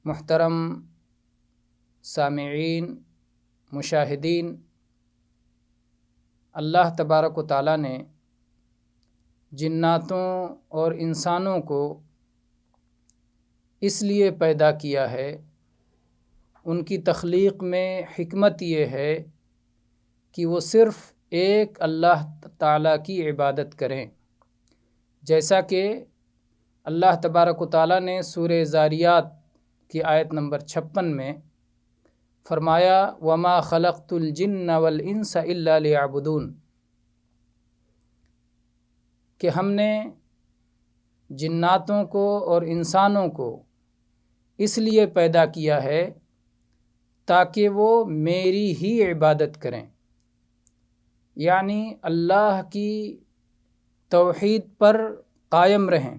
محترم سامعین، مشاہدین، اللہ تبارک و تعالیٰ نے جناتوں اور انسانوں کو اس لیے پیدا کیا ہے، ان کی تخلیق میں حکمت یہ ہے کہ وہ صرف ایک اللہ تعالیٰ کی عبادت کریں، جیسا کہ اللہ تبارک و تعالیٰ نے سورہ ذاریات کی آیت نمبر 56 میں فرمایا وَمَا خَلَقْتُ الْجِنَّ وَالْإِنسَ إِلَّا لِيَعْبُدُونَ، کہ ہم نے جناتوں کو اور انسانوں کو اس لیے پیدا کیا ہے تاکہ وہ میری ہی عبادت کریں، یعنی اللہ کی توحید پر قائم رہیں۔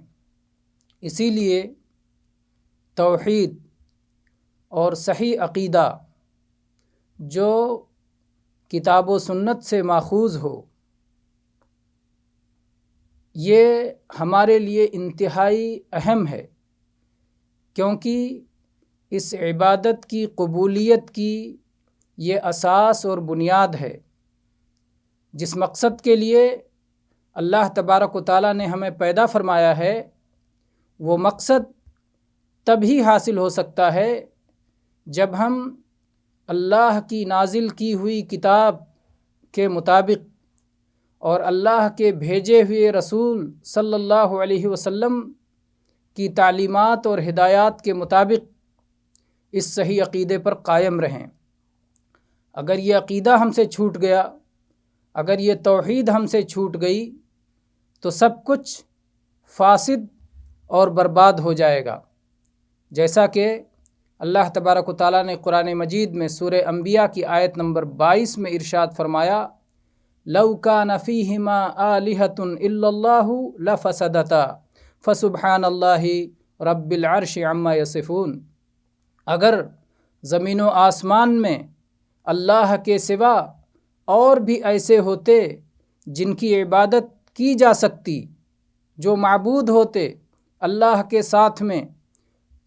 اسی لیے توحید اور صحیح عقیدہ جو کتاب و سنت سے ماخوذ ہو، یہ ہمارے لیے انتہائی اہم ہے، کیونکہ اس عبادت کی قبولیت کی یہ اساس اور بنیاد ہے۔ جس مقصد کے لیے اللہ تبارک و تعالیٰ نے ہمیں پیدا فرمایا ہے، وہ مقصد تبھی حاصل ہو سکتا ہے جب ہم اللہ کی نازل کی ہوئی کتاب کے مطابق اور اللہ کے بھیجے ہوئے رسول صلی اللہ علیہ وسلم کی تعلیمات اور ہدایات کے مطابق اس صحیح عقیدے پر قائم رہیں۔ اگر یہ عقیدہ ہم سے چھوٹ گیا، اگر یہ توحید ہم سے چھوٹ گئی، تو سب کچھ فاسد اور برباد ہو جائے گا، جیسا کہ اللہ تبارک و تعالیٰ نے قرآن مجید میں سورہ انبیاء کی آیت نمبر 22 میں ارشاد فرمایا لَوْ كَانَ فِيهِمَا آلِهَةٌ إِلَّا اللَّهُ لَفَسَدَتَا فَسُبْحَانَ اللَّهِ رَبِّ الْعَرْشِ عَمَّا يَصِفُونَ، اگر زمین و آسمان میں اللہ کے سوا اور بھی ایسے ہوتے جن کی عبادت کی جا سکتی، جو معبود ہوتے اللہ کے ساتھ میں،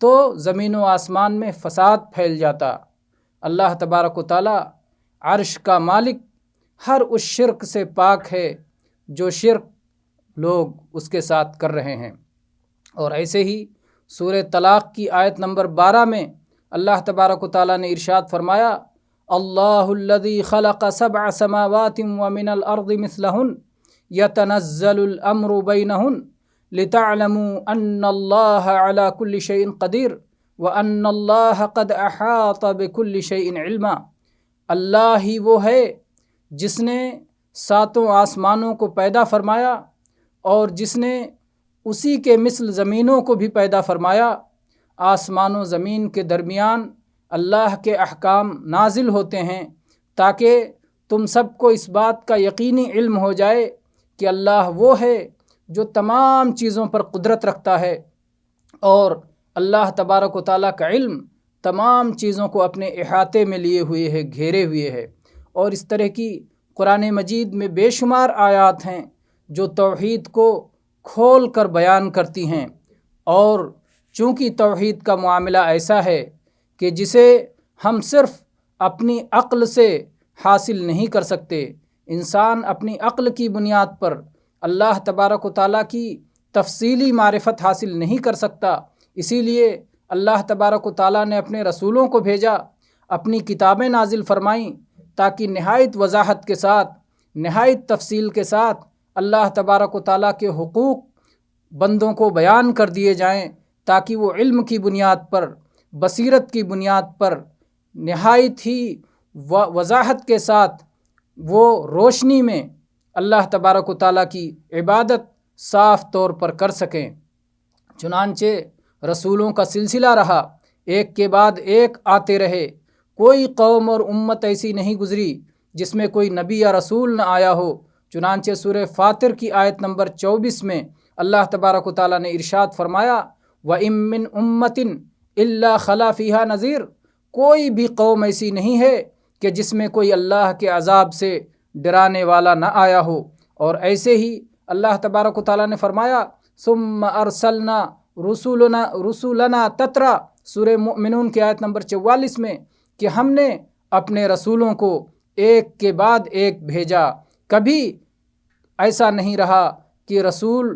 تو زمین و آسمان میں فساد پھیل جاتا۔ اللہ تبارک و تعالیٰ عرش کا مالک ہر اس شرک سے پاک ہے جو شرک لوگ اس کے ساتھ کر رہے ہیں۔ اور ایسے ہی سورہ طلاق کی آیت نمبر 12 میں اللہ تبارک و تعالیٰ نے ارشاد فرمایا اللہ الذی خلق 7 سماوات ومن الارض مثلہن یتنزل الامر بینہن لتعلموا ان اللہ علی کل شیء قدیر وان اللہ قد احاط بکل شیء علما، اللہ ہی وہ ہے جس نے 7 آسمانوں کو پیدا فرمایا اور جس نے اسی کے مثل زمینوں کو بھی پیدا فرمایا۔ آسمان و زمین کے درمیان اللہ کے احکام نازل ہوتے ہیں تاکہ تم سب کو اس بات کا یقینی علم ہو جائے کہ اللہ وہ ہے جو تمام چیزوں پر قدرت رکھتا ہے، اور اللہ تبارک و تعالیٰ کا علم تمام چیزوں کو اپنے احاطے میں لیے ہوئے ہے، گھیرے ہوئے ہے۔ اور اس طرح کی قرآن مجید میں بے شمار آیات ہیں جو توحید کو کھول کر بیان کرتی ہیں، اور چونکہ توحید کا معاملہ ایسا ہے کہ جسے ہم صرف اپنی عقل سے حاصل نہیں کر سکتے، انسان اپنی عقل کی بنیاد پر اللہ تبارک و تعالیٰ کی تفصیلی معرفت حاصل نہیں کر سکتا۔ اسی لیے اللہ تبارک و تعالیٰ نے اپنے رسولوں کو بھیجا، اپنی کتابیں نازل فرمائیں تاکہ نہایت وضاحت کے ساتھ، نہایت تفصیل کے ساتھ اللہ تبارک و تعالیٰ کے حقوق بندوں کو بیان کر دیے جائیں، تاکہ وہ علم کی بنیاد پر، بصیرت کی بنیاد پر نہایت ہی وضاحت کے ساتھ وہ روشنی میں اللہ تبارک و تعالیٰ کی عبادت صاف طور پر کر سکیں۔ چنانچہ رسولوں کا سلسلہ رہا، ایک کے بعد ایک آتے رہے، کوئی قوم اور امت ایسی نہیں گزری جس میں کوئی نبی یا رسول نہ آیا ہو۔ چنانچہ سورہ فاطر کی آیت نمبر 24 میں اللہ تبارک و تعالیٰ نے ارشاد فرمایا وَإِن مِّنْ أُمَّةٍ إِلَّا خَلَا فِيهَا نَذِيرٌ، کوئی بھی قوم ایسی نہیں ہے کہ جس میں کوئی اللہ کے عذاب سے ڈرانے والا نہ آیا ہو۔ اور ایسے ہی اللہ تبارک و تعالیٰ نے فرمایا ثم ارسلنا رسولنا تترا، سورہ مومنون کی آیت نمبر 44 میں، کہ ہم نے اپنے رسولوں کو ایک کے بعد ایک بھیجا۔ کبھی ایسا نہیں رہا کہ رسول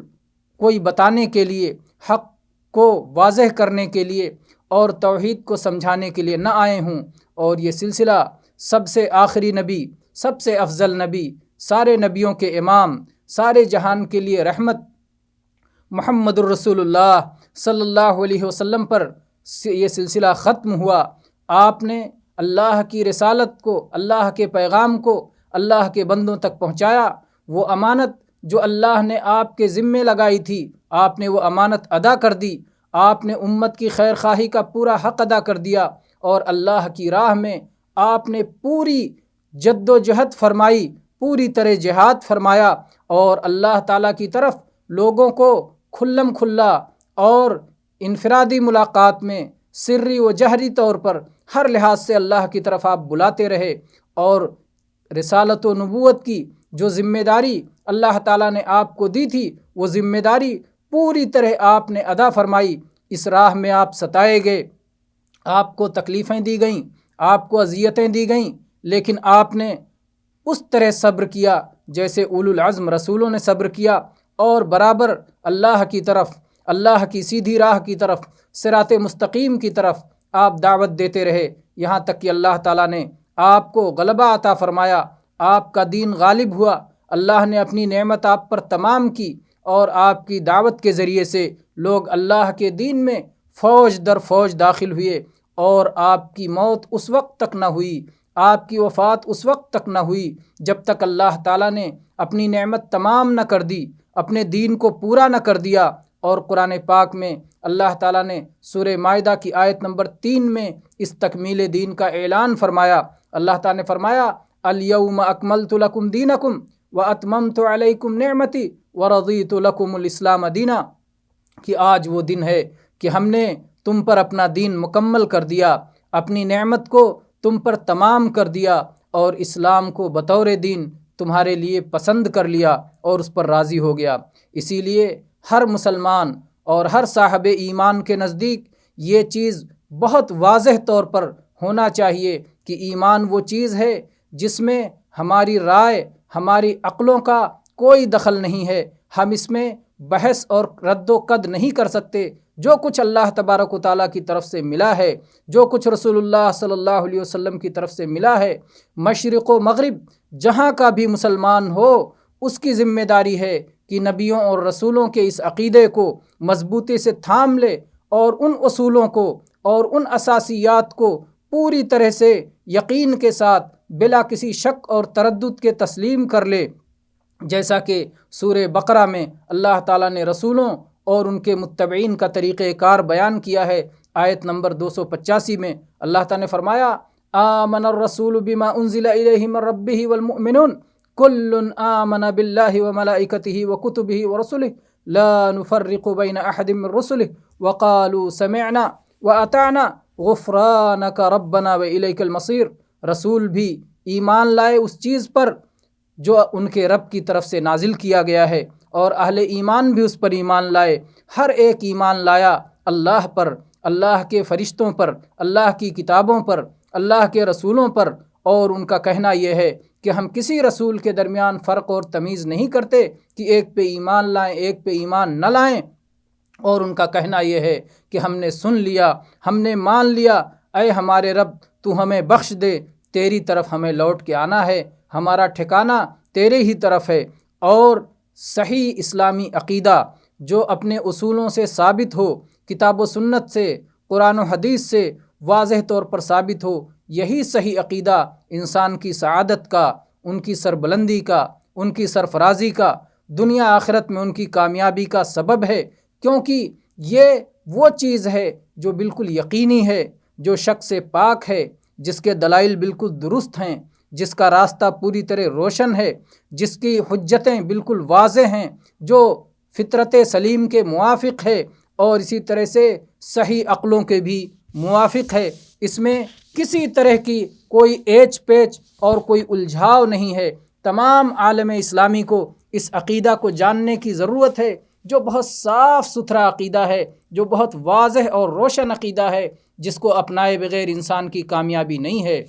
کوئی بتانے کے لیے، حق کو واضح کرنے کے لیے اور توحید کو سمجھانے کے لیے نہ آئے ہوں۔ اور یہ سلسلہ سب سے آخری نبی، سب سے افضل نبی، سارے نبیوں کے امام، سارے جہان کے لیے رحمت محمد الرسول اللہ صلی اللہ علیہ وسلم پر یہ سلسلہ ختم ہوا۔ آپ نے اللہ کی رسالت کو، اللہ کے پیغام کو اللہ کے بندوں تک پہنچایا۔ وہ امانت جو اللہ نے آپ کے ذمے لگائی تھی، آپ نے وہ امانت ادا کر دی۔ آپ نے امت کی خیر خواہی کا پورا حق ادا کر دیا، اور اللہ کی راہ میں آپ نے پوری جد و جہد فرمائی، پوری طرح جہاد فرمایا، اور اللہ تعالیٰ کی طرف لوگوں کو کھلم کھلا اور انفرادی ملاقات میں سری و جہری طور پر ہر لحاظ سے اللہ کی طرف آپ بلاتے رہے، اور رسالت و نبوت کی جو ذمہ داری اللہ تعالیٰ نے آپ کو دی تھی، وہ ذمہ داری پوری طرح آپ نے ادا فرمائی۔ اس راہ میں آپ ستائے گئے، آپ کو تکلیفیں دی گئیں، آپ کو اذیتیں دی گئیں، لیکن آپ نے اس طرح صبر کیا جیسے اولو العزم رسولوں نے صبر کیا، اور برابر اللہ کی طرف، اللہ کی سیدھی راہ کی طرف، صراط مستقیم کی طرف آپ دعوت دیتے رہے، یہاں تک کہ اللہ تعالیٰ نے آپ کو غلبہ عطا فرمایا، آپ کا دین غالب ہوا، اللہ نے اپنی نعمت آپ پر تمام کی، اور آپ کی دعوت کے ذریعے سے لوگ اللہ کے دین میں فوج در فوج داخل ہوئے، اور آپ کی موت اس وقت تک نہ ہوئی، آپ کی وفات اس وقت تک نہ ہوئی جب تک اللہ تعالیٰ نے اپنی نعمت تمام نہ کر دی، اپنے دین کو پورا نہ کر دیا۔ اور قرآن پاک میں اللہ تعالیٰ نے سورہ مائدہ کی آیت نمبر 3 میں اس تکمیل دین کا اعلان فرمایا۔ اللہ تعالیٰ نے فرمایا الیوم اکملت لکم دینکم واتممت علیکم نعمتی ورضیت لکم الاسلام دینا، کہ آج وہ دن ہے کہ ہم نے تم پر اپنا دین مکمل کر دیا، اپنی نعمت کو تم پر تمام کر دیا، اور اسلام کو بطور دین تمہارے لیے پسند کر لیا اور اس پر راضی ہو گیا۔ اسی لیے ہر مسلمان اور ہر صاحب ایمان کے نزدیک یہ چیز بہت واضح طور پر ہونا چاہیے کہ ایمان وہ چیز ہے جس میں ہماری رائے، ہماری عقلوں کا کوئی دخل نہیں ہے، ہم اس میں بحث اور رد و قد نہیں کر سکتے۔ جو کچھ اللہ تبارک و تعالیٰ کی طرف سے ملا ہے، جو کچھ رسول اللہ صلی اللہ علیہ وسلم کی طرف سے ملا ہے، مشرق و مغرب جہاں کا بھی مسلمان ہو، اس کی ذمہ داری ہے کہ نبیوں اور رسولوں کے اس عقیدے کو مضبوطی سے تھام لے، اور ان اصولوں کو اور ان اساسیات کو پوری طرح سے یقین کے ساتھ بلا کسی شک اور تردد کے تسلیم کر لے، جیسا کہ سورہ بقرہ میں اللہ تعالیٰ نے رسولوں اور ان کے متبعین کا طریقہ کار بیان کیا ہے۔ آیت نمبر 285 میں اللہ تعالیٰ نے فرمایا آمن الرسول بما انزل الیہ من ربہ والمؤمنون کل آمن باللہ وملائکتہ وکتبہ ورسلہ لا نفرق بین احد من رسلہ وقالوا سمعنا واطعنا غفرانک ربنا والیک المصیر۔ رسول بھی ایمان لائے اس چیز پر جو ان کے رب کی طرف سے نازل کیا گیا ہے، اور اہل ایمان بھی اس پر ایمان لائے۔ ہر ایک ایمان لایا اللہ پر، اللہ کے فرشتوں پر، اللہ کی کتابوں پر، اللہ کے رسولوں پر، اور ان کا کہنا یہ ہے کہ ہم کسی رسول کے درمیان فرق اور تمیز نہیں کرتے کہ ایک پہ ایمان لائیں ایک پہ ایمان نہ لائیں، اور ان کا کہنا یہ ہے کہ ہم نے سن لیا، ہم نے مان لیا، اے ہمارے رب تو ہمیں بخش دے، تیری طرف ہمیں لوٹ کے آنا ہے، ہمارا ٹھکانہ تیرے ہی طرف ہے۔ اور صحیح اسلامی عقیدہ جو اپنے اصولوں سے ثابت ہو، کتاب و سنت سے، قرآن و حدیث سے واضح طور پر ثابت ہو، یہی صحیح عقیدہ انسان کی سعادت کا، ان کی سربلندی کا، ان کی سرفرازی کا، دنیا آخرت میں ان کی کامیابی کا سبب ہے، کیونکہ یہ وہ چیز ہے جو بالکل یقینی ہے، جو شک سے پاک ہے، جس کے دلائل بالکل درست ہیں، جس کا راستہ پوری طرح روشن ہے، جس کی حجتیں بالکل واضح ہیں، جو فطرت سلیم کے موافق ہے، اور اسی طرح سے صحیح عقلوں کے بھی موافق ہے۔ اس میں کسی طرح کی کوئی ایچ پیچ اور کوئی الجھاؤ نہیں ہے۔ تمام عالم اسلامی کو اس عقیدہ کو جاننے کی ضرورت ہے، جو بہت صاف ستھرا عقیدہ ہے، جو بہت واضح اور روشن عقیدہ ہے، جس کو اپنائے بغیر انسان کی کامیابی نہیں ہے۔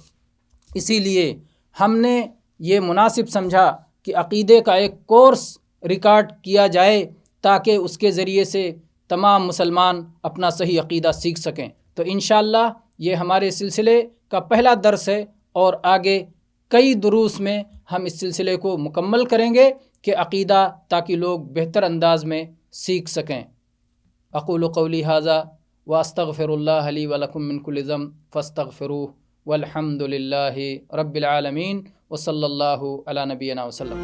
اسی لیے ہم نے یہ مناسب سمجھا کہ عقیدے کا ایک کورس ریکارڈ کیا جائے تاکہ اس کے ذریعے سے تمام مسلمان اپنا صحیح عقیدہ سیکھ سکیں۔ تو انشاءاللہ یہ ہمارے سلسلے کا پہلا درس ہے، اور آگے کئی دروس میں ہم اس سلسلے کو مکمل کریں گے کہ عقیدہ تاکہ لوگ بہتر انداز میں سیکھ سکیں۔ اقول قولی ھذا واستغفر اللہ لی ولکم من کل ذنب فاستغفروہ والحمد للہ رب العالمین وصلی اللہ علی نبینا وسلم۔